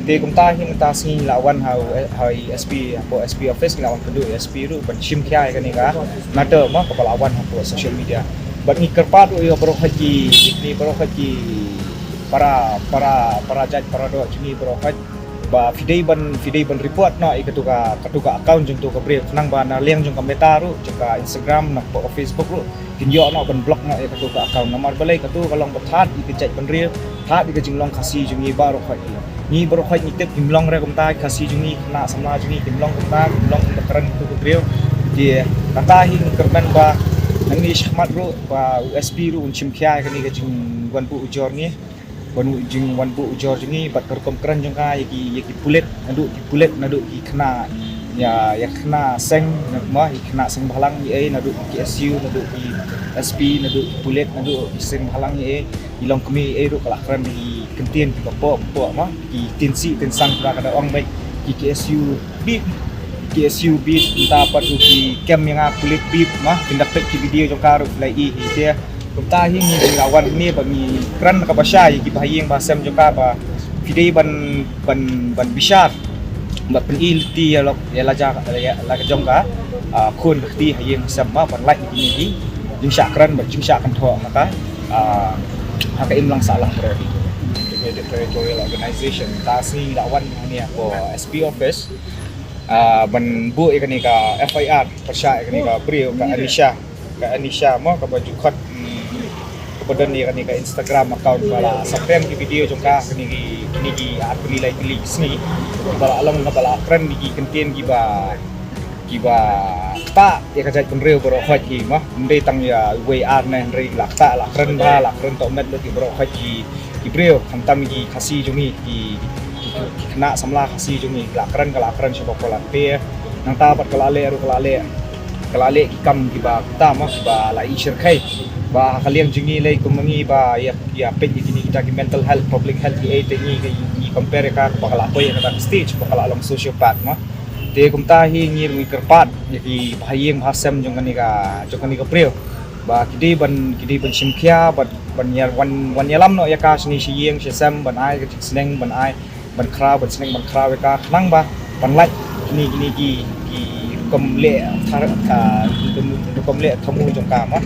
te kum ta hin ta si lawan how SP apa SP office lawan kedu SP ru ban shim kya kan ni ka matter ma ka lawan apa social media bat ni kerpat yo bro haji ni bro haji para jaj para do ni bro haji ba fidei ban report no ikatuka account jung tu ka brief nang ba na leng jung ka meta ru ka Instagram na po Facebook ru kinyo no ban block no ikatuka account nomor balai katu kalong bathat ikajaj ban real that ikajing long kasi jung ni ba ro khoi ni bro khoi ni tep kimlong re kum ta kasi jung ni kena sama jung ni kimlong kum ta kimlong keren tu brief dia kata hin kerban ba nang ni shmat ru ba USP ru chim khya ka ni ka jing wan bu ujor ni jing wan bu ujor ni bat kerkom keren jong ka yaki pulet nadu ki kena ya kena seng ma kena seng balang ni nadu ki SU nadu ki SP nadu pulet nadu seng balang ni ilong kami ru kala keren di kentien ki po ma ki tinsi tensang kada ong baik ki SU bip KSU bip entah apa tu ki kem yang pulit bip mah pindah ki video jong ka ru lai dia ta hi ni lawan ni bagi kran ka basya ki bahayeng basam joka ba fidei ban bishar ba pen ilti ya la jong ka khun ti hayeng sam ma ban lai ni jing syak kran ba jing syak kan tho maka haka im lang salah bro the territorial organization ta si lawan ni ko SP office ban bu ikan ni ka FIR persya ikan ni ka brio ka Anisha mo ka baju khot kemudian ni kan ka Instagram account bala sampai yang video jongka kini aku nilai klik sini bala alam bala trend di kentien giba ta ya kajat penreu bro haji mah ndai tang ya WR na ndai lakta la trend to met lo ki bro haji breu hantam gi khasi jungi ki kena samla khasi jungi la keren siapa pola pe nang ta pat kelale ki kam giba ta mah ba la ishir kai ba kalian jungi lai kumangi ba ya pet ini kita ki mental health public health ki ni compare ka bakal apa yang kata stage bakal along sociopath mah te kum ta hi ngir mi kerpat ki bahayeng hasam jong ni ka preo ba kidi ban simkhia ban yar wan yalam no ya ka sni sieng sesam ban ai ka sneng ban ai ban kra ban sneng ban kra ka nang ba ban lai ni ki komle thar ka komle thamu jong ka mah